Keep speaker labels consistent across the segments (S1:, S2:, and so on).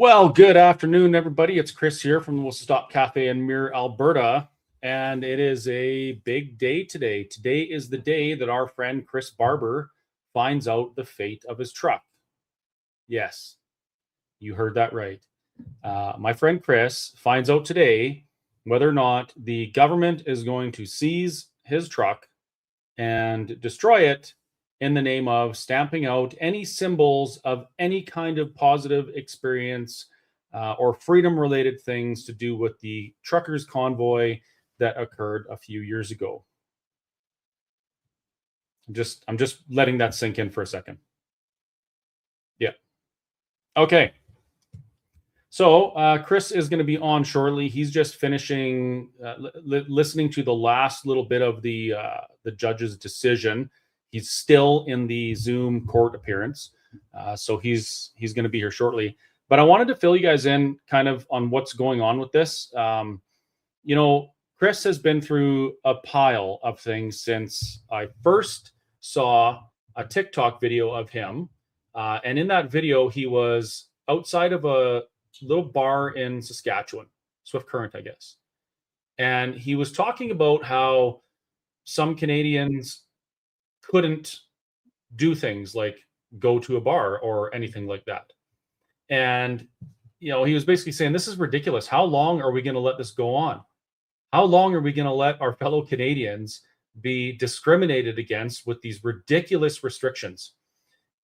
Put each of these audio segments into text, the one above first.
S1: Well, good afternoon, everybody. It's Chris here from the Will Stop Cafe in Muir, Alberta. And it is a big day today. Today is the day that our friend Chris Barber finds out the fate of his truck. Yes, you heard that right. My friend Chris finds out today whether or not the government is going to seize his truck and destroy it in the name of stamping out any symbols of any kind of positive experience or freedom related things to do with the truckers convoy that occurred a few years ago. I'm just letting that sink in for a second. Yeah. Okay. So Chris is going to be on shortly. He's just finishing listening to the last little bit of the judge's decision. He's still in the Zoom court appearance, so he's going to be here shortly. But I wanted to fill you guys in kind of on what's going on with this. Chris has been through a pile of things since I first saw a TikTok video of him, and in that video he was outside of a little bar in Saskatchewan, Swift Current, I guess. And he was talking about how some Canadians couldn't do things like go to a bar or anything like that. And, he was basically saying, this is ridiculous. How long are we going to let this go on? How long are we going to let our fellow Canadians be discriminated against with these ridiculous restrictions?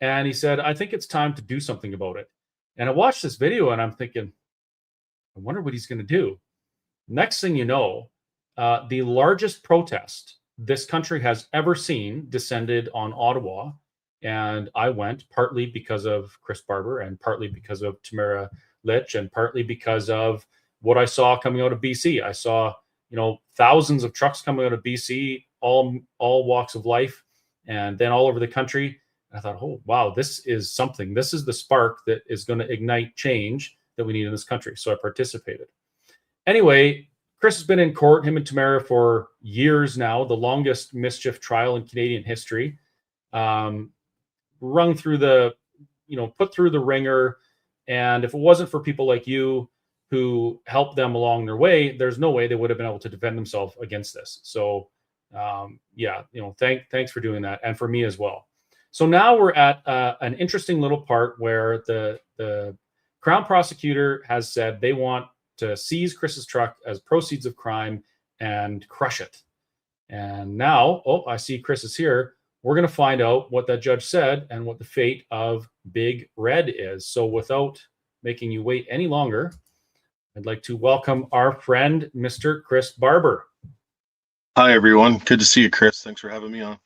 S1: And he said, I think it's time to do something about it. And I watched this video and I'm thinking, I wonder what he's going to do. Next thing you know, the largest protest this country has ever seen descended on Ottawa. And I went partly because of Chris Barber and partly because of Tamara Litch and partly because of what I saw coming out of BC. I saw, thousands of trucks coming out of BC, all walks of life, and then all over the country. I thought, oh, wow, this is something. This is the spark that is going to ignite change that we need in this country. So I participated. Anyway, Chris has been in court, him and Tamara, for years now, the longest mischief trial in Canadian history. Put through the ringer. And if it wasn't for people like you who helped them along their way, there's no way they would have been able to defend themselves against this. So, thanks for doing that. And for me as well. So now we're at an interesting little part where the Crown prosecutor has said they want to seize Chris's truck as proceeds of crime and crush it. And now, I see Chris is here. We're going to find out what that judge said and what the fate of Big Red is. So without making you wait any longer, I'd like to welcome our friend, Mr. Chris Barber.
S2: Hi, everyone. Good to see you, Chris. Thanks for having me on.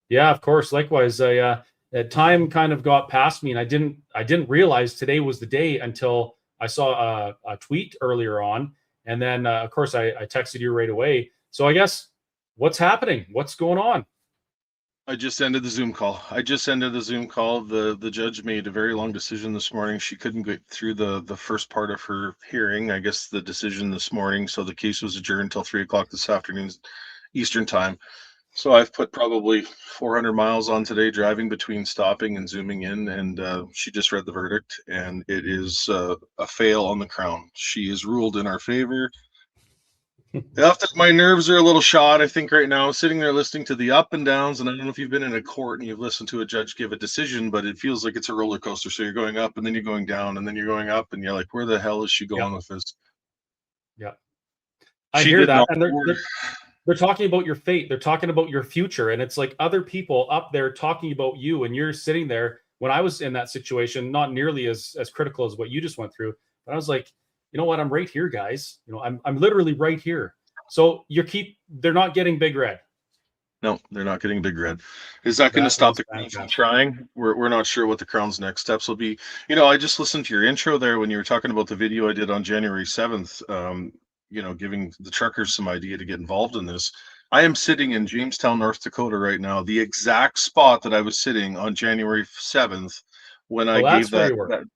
S1: Yeah, of course. Likewise, time kind of got past me, and I didn't realize today was the day until I saw a tweet earlier on, and then of course I texted you right away. So I guess what's happening? What's going on?
S2: I just ended the Zoom call. The judge made a very long decision this morning. She couldn't get through the first part of her hearing. I guess the decision this morning. So the case was adjourned until 3:00 this afternoon, Eastern time. So I've put probably 400 miles on today, driving between stopping and zooming in, and she just read the verdict, and it is a fail on the Crown. She is ruled in our favor. My nerves are a little shot, I think, right now, sitting there listening to the up and downs, and I don't know if you've been in a court and you've listened to a judge give a decision, but it feels like it's a roller coaster. So you're going up, and then you're going down, and then you're going up, and you're like, where the hell is she going with this?
S1: Yeah. I hear that, and they're talking about your fate. They're talking about your future. And it's like other people up there talking about you. And you're sitting there. When I was in that situation, not nearly as critical as what you just went through. But I was like, you know what? I'm right here, guys. I'm literally right here. So they're not getting Big Red.
S2: No, they're not getting Big Red. Is that going to stop the Crown from trying? We're not sure what the Crown's next steps will be. I just listened to your intro there when you were talking about the video I did on January 7th. Giving the truckers some idea to get involved in this. I am sitting in Jamestown, North Dakota right now, the exact spot that I was sitting on January 7th when I gave that.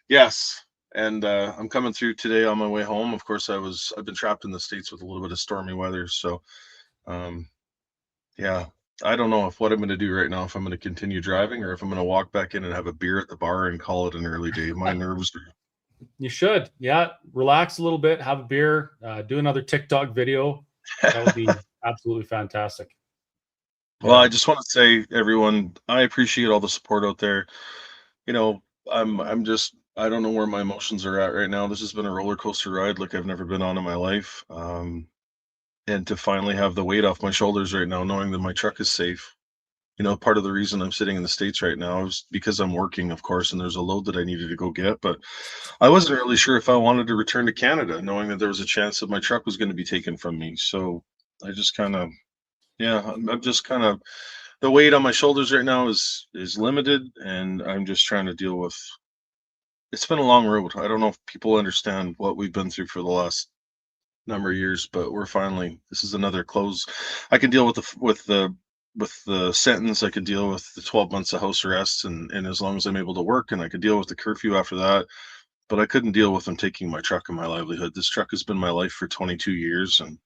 S2: Yes. And I'm coming through today on my way home. Of course, I've been trapped in the States with a little bit of stormy weather. So, yeah, I don't know if what I'm going to do right now, if I'm going to continue driving or if I'm going to walk back in and have a beer at the bar and call it an early day. My nerves are.
S1: You should. Yeah. Relax a little bit, have a beer, do another TikTok video. That would be absolutely fantastic.
S2: Well, I
S1: Yeah.
S2: just want to say, everyone, I appreciate all the support out there. You know, I'm just I don't know where my emotions are at right now. This has been a roller coaster ride like I've never been on in my life. And to finally have the weight off my shoulders right now, knowing that my truck is safe. Part of the reason I'm sitting in the States right now is because I'm working, of course, and there's a load that I needed to go get. But I wasn't really sure if I wanted to return to Canada, knowing that there was a chance that my truck was going to be taken from me. So I just kind of, yeah, I'm just kind of the weight on my shoulders right now is limited, and I'm just trying to deal with. It's been a long road. I don't know if people understand what we've been through for the last number of years, but we're finally. This is another close. I can deal with the sentence. I could deal with the 12 months of house arrest, and as long as I'm able to work, and I could deal with the curfew after that. But I couldn't deal with them taking my truck and my livelihood. This truck has been my life for 22 years, and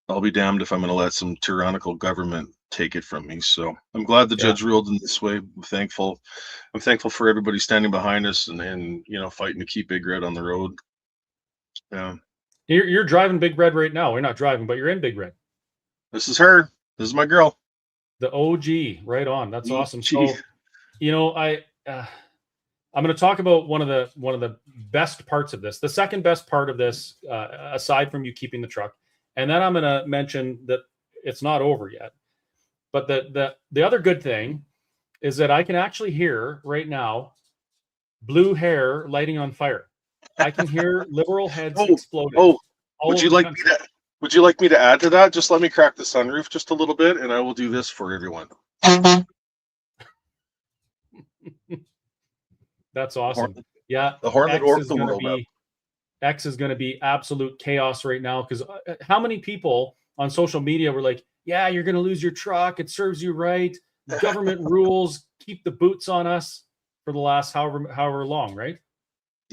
S2: I'll be damned if I'm going to let some tyrannical government take it from me. So I'm glad the
S1: Yeah.
S2: judge ruled in this way. I'm thankful. I'm thankful for everybody standing behind us and fighting to keep Big Red on the road. Yeah,
S1: You're driving Big Red right now. You're not driving, but you're in Big Red.
S2: this is her. This is my girl.
S1: The OG. Right on. That's awesome.
S2: Gee,
S1: So, I'm going to talk about one of the best parts of this. The second best part of this, aside from you keeping the truck, and then I'm going to mention that it's not over yet. But the other good thing is that I can actually hear right now blue hair lighting on fire. I can hear liberal heads
S2: oh,
S1: exploding
S2: oh,
S1: all
S2: would
S1: over
S2: you
S1: the
S2: like me
S1: country.
S2: to? Would you like me to add to that? Just let me crack the sunroof just a little bit, and I will do this for everyone.
S1: That's
S2: The horn,
S1: awesome. Yeah,
S2: the horn that
S1: X
S2: woke
S1: is
S2: the
S1: going to
S2: world up.
S1: be X is going to be absolute chaos right now because how many people on social media were like, "Yeah, you're going to lose your truck. It serves you right. Government rules keep the boots on us for the last however long, right?"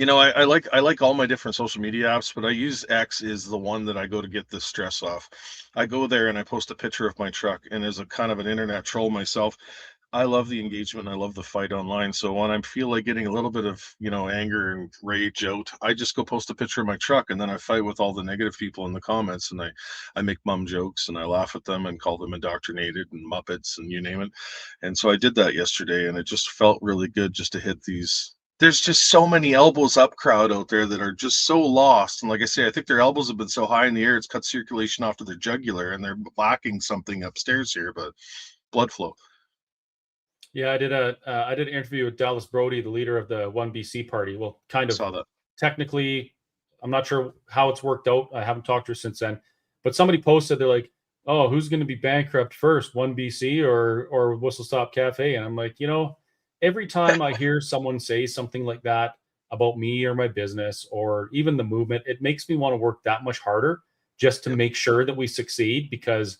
S2: I like all my different social media apps, but I use X is the one that I go to get the stress off. I go there and I post a picture of my truck, and as a kind of an internet troll myself, I love the engagement. I love the fight online. So when I feel like getting a little bit of, anger and rage out, I just go post a picture of my truck, and then I fight with all the negative people in the comments, and I make mum jokes and I laugh at them and call them indoctrinated and Muppets and you name it. And so I did that yesterday, and it just felt really good just to hit these. There's just so many elbows up crowd out there that are just so lost. And like I say, I think their elbows have been so high in the air, it's cut circulation off to their jugular, and they're lacking something upstairs here, but blood flow.
S1: Yeah, I did an interview with Dallas Brody, the leader of the One BC party. Well, kind of
S2: Saw that.
S1: technically, I'm not sure how it's worked out. I haven't talked to her since then. But somebody posted, they're like, "Oh, who's going to be bankrupt first, One BC or Whistle Stop Cafe?" And I'm like, every time I hear someone say something like that about me or my business or even the movement, it makes me want to work that much harder just to
S2: Yep.
S1: make sure that we succeed because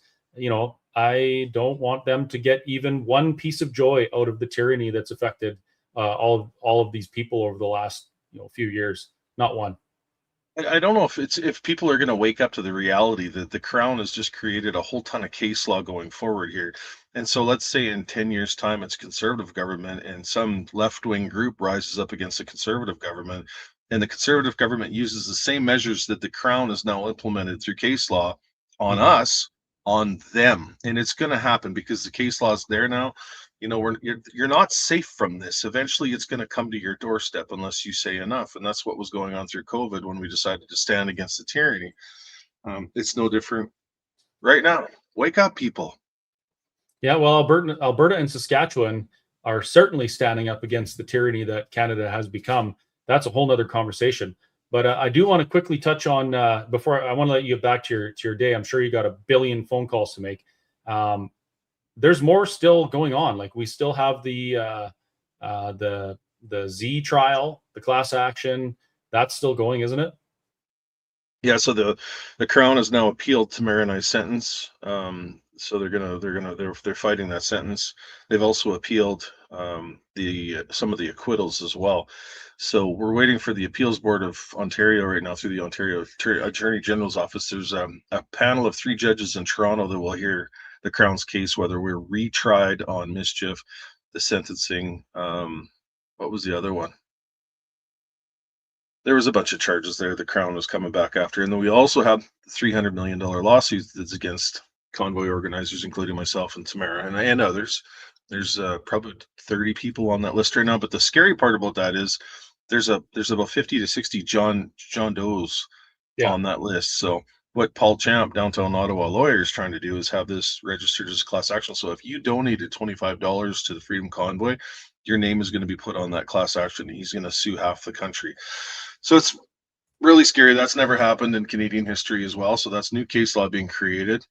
S1: I don't want them to get even one piece of joy out of the tyranny that's affected all of these people over the last few years. Not one.
S2: I don't know if people are going to wake up to the reality that the crown has just created a whole ton of case law going forward here. And so let's say in 10 years time it's conservative government and some left-wing group rises up against the conservative government, and the conservative government uses the same measures that the crown has now implemented through case law on
S1: Mhm.
S2: us, on them. And it's going to happen because the case law is there now. You're not safe from this. Eventually it's going to come to your doorstep unless you say enough, and that's what was going on through COVID when we decided to stand against the tyranny. It's no different right now. Wake up, people.
S1: Yeah, well, Alberta and Saskatchewan are certainly standing up against the tyranny that Canada has become. That's a whole nother conversation. But I do want to quickly touch on before I want to let you get back to your day. I'm sure you got a billion phone calls to make. Um, there's more still going on. Like we still have uh, the the Z trial, the class action. That's still going, isn't it?
S2: Yeah, so the Crown has now appealed to Marinai's sentence. So they're fighting that sentence. They've also appealed the some of the acquittals as well. So we're waiting for the appeals board of Ontario right now through the Ontario Attorney General's office. There's a panel of 3 judges in Toronto that will hear the Crown's case, whether we're retried on mischief, the sentencing. What was the other one? There was a bunch of charges there the Crown was coming back after. And then we also have the $300 million lawsuit that's against convoy organizers, including myself and Tamara and others. There's probably 30 people on that list right now. But the scary part about that is there's about 50 to 60 John Does on that list. So what Paul Champ, downtown Ottawa lawyer, is trying to do is have this registered as class action. So if you donated $25 to the Freedom Convoy, your name is going to be put on that class action. He's going to sue half the country. So it's really scary. That's never happened in Canadian history as well. So that's new case law being created.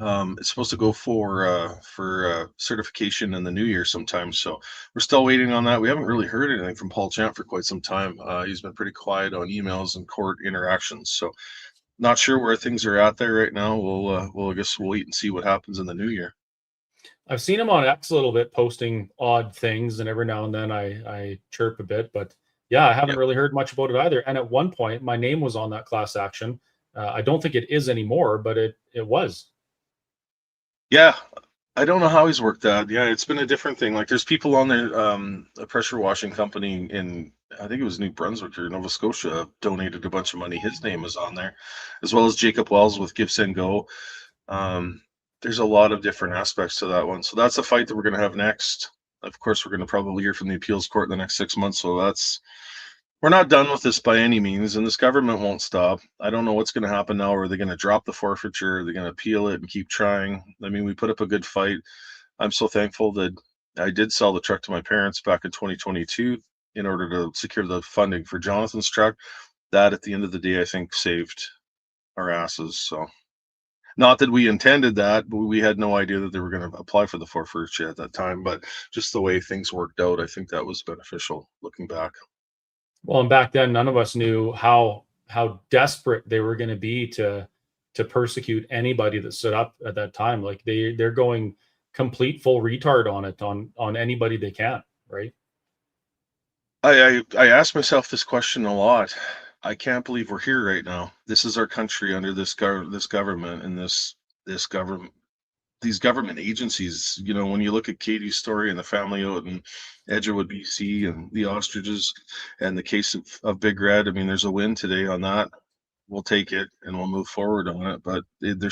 S2: It's supposed to go for certification in the new year sometime. So we're still waiting on that. We haven't really heard anything from Paul Champ for quite some time. He's been pretty quiet on emails and court interactions. So not sure where things are at there right now. I guess we'll wait and see what happens in the new year.
S1: I've seen him on X a little bit posting odd things, and every now and then I chirp a bit, but yeah, I haven't really heard much about it either. And at one point, my name was on that class action. I don't think it is anymore, but it was.
S2: Yeah, I don't know how he's worked that. Yeah, it's been a different thing. Like there's people on there, a pressure washing company in, I think it was New Brunswick or Nova Scotia, donated a bunch of money. His name is on there, as well as Jacob Wells with Give Send Go. There's a lot of different aspects to that one. So that's a fight that we're going to have next. Of course, we're going to probably hear from the appeals court in the next 6 months. So we're not done with this by any means, and this government won't stop. I don't know what's going to happen now. Are they going to drop the forfeiture? Are they going to appeal it and keep trying? I mean, we put up a good fight. I'm so thankful that I did sell the truck to my parents back in 2022 in order to secure the funding for Jonathan's truck. That, at the end of the day, I think saved our asses. So, not that we intended that, but we had no idea that they were going to apply for the forfeiture at that time. But just the way things worked out, I think that was beneficial looking back.
S1: Well, and back then, none of us knew how desperate they were going to be to persecute anybody that stood up at that time. Like they're going complete full retard on it on anybody they can, right?
S2: I ask myself this question a lot. I can't believe we're here right now. This is our country under this government and this government, these government agencies. You know, when you look at Katie's story and the family out in Edgewood, BC, and the ostriches, and the case of Big Red. I mean, there's a win today on that. We'll take it and we'll move forward on it. But they're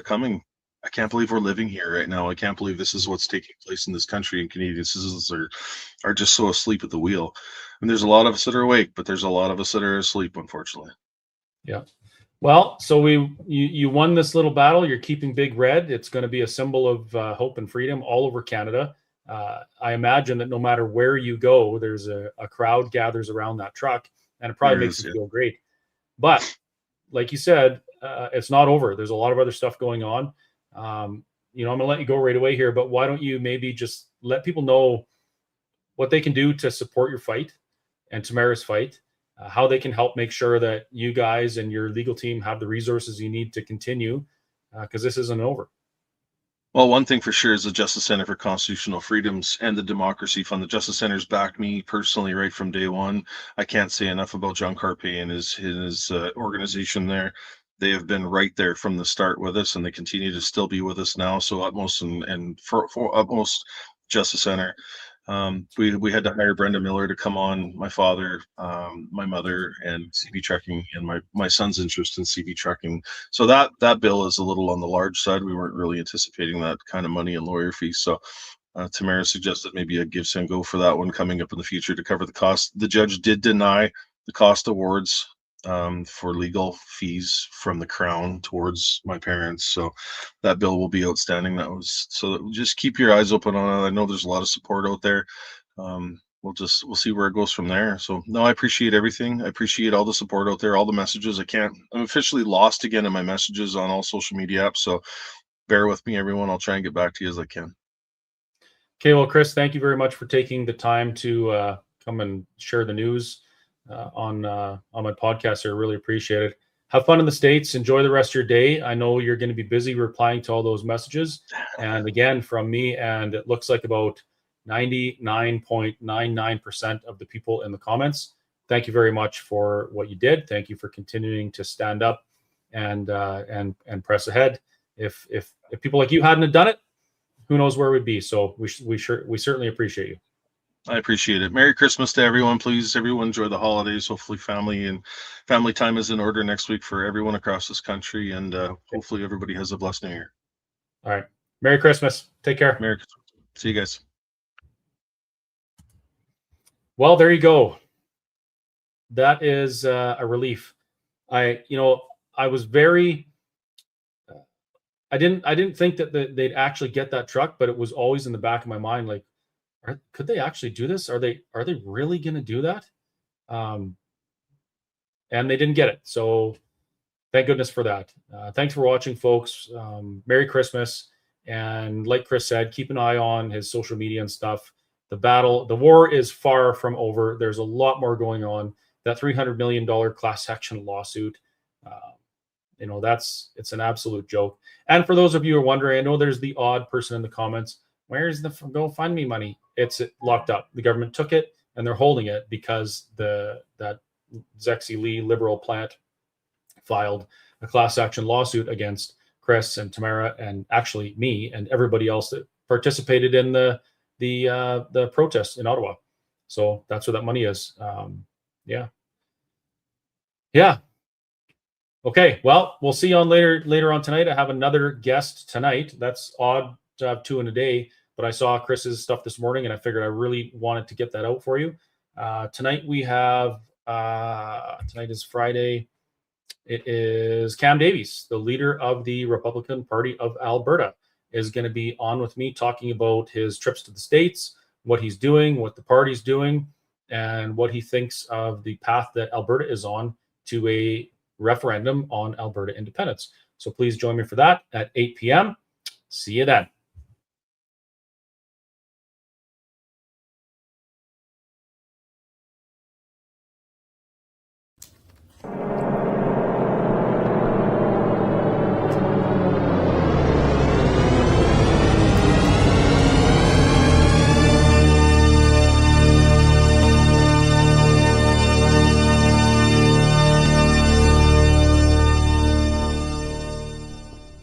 S2: coming. I can't believe we're living here right now. I can't believe this is what's taking place in this country, and Canadian citizens are just so asleep at the wheel. And there's a lot of us that are awake, but there's a lot of us that are asleep, unfortunately.
S1: Yeah. Well, so you won this little battle. You're keeping Big Red. It's going to be a symbol of hope and freedom all over Canada. I imagine that no matter where you go, there's a crowd gathers around that truck, and it probably makes you feel great. But like you said, it's not over. There's a lot of other stuff going on. I'm going to let you go right away here, but why don't you maybe just let people know what they can do to support your fight and Tamara's fight, how they can help make sure that you guys and your legal team have the resources you need to continue, because this isn't over.
S2: Well, one thing for sure is the Justice Center for Constitutional Freedoms and the Democracy Fund. The Justice Center's backed me personally right from day one. I can't say enough about John Carpe and his organization there. They have been right there from the start with us, and they continue to still be with us now. So Utmost and for Utmost Justice Center. We had to hire Brenda Miller to come on, my father, my mother, and CV Trucking, and my son's interest in CV Trucking. So that bill is a little on the large side. We weren't really anticipating that kind of money and lawyer fees. So Tamara suggested maybe a give send go for that one coming up in the future to cover the cost. The judge did deny the cost awards for legal fees from the Crown towards my parents. So that bill will be outstanding. So just keep your eyes open on it. I know there's a lot of support out there. We'll see where it goes from there. So no, I appreciate everything. I appreciate all the support out there, all the messages. I'm officially lost again in my messages on all social media apps. So bear with me, everyone. I'll try and get back to you as I can.
S1: Okay. Well, Chris, thank you very much for taking the time to come and share the news on my podcast here. I really appreciate it. Have fun in the States. Enjoy the rest of your day. I know you're going to be busy replying to all those messages. And again, from me, and it looks like about 99.99% of the people in the comments, thank you very much for what you did. Thank you for continuing to stand up and press ahead if people like you hadn't have done it, who knows where we'd be. So we certainly appreciate you.
S2: I appreciate it. Merry Christmas to everyone. Please, everyone enjoy the holidays. Hopefully family time is in order next week for everyone across this country. And hopefully everybody has a blessed New Year.
S1: All right. Merry Christmas. Take care.
S2: Merry Christmas. See you guys.
S1: Well, there you go. That is a relief. I was very, I didn't think that they'd actually get that truck, but it was always in the back of my mind, like, could they actually do this? Are they really going to do that? And they didn't get it. So thank goodness for that. Thanks for watching, folks. Merry Christmas. And like Chris said, keep an eye on his social media and stuff. The war is far from over. There's a lot more going on. That $300 million class action lawsuit, it's an absolute joke. And for those of you who are wondering, I know there's the odd person in the comments, where's the GoFundMe money? It's locked up. The government took it and they're holding it because that Zexi Lee liberal plant filed a class action lawsuit against Chris and Tamara and actually me and everybody else that participated in the protest in Ottawa. So that's where that money is. Yeah. Okay. Well, we'll see you on later on tonight. I have another guest tonight. That's odd to have two in a day, but I saw Chris's stuff this morning and I figured I really wanted to get that out for you. Tonight we have, tonight is Friday. It is Cam Davies, the leader of the Republican Party of Alberta, is going to be on with me talking about his trips to the States, what he's doing, what the party's doing, and what he thinks of the path that Alberta is on to a referendum on Alberta independence. So please join me for that at 8 p.m. See you then.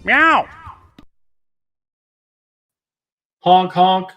S1: Meow. Honk, honk.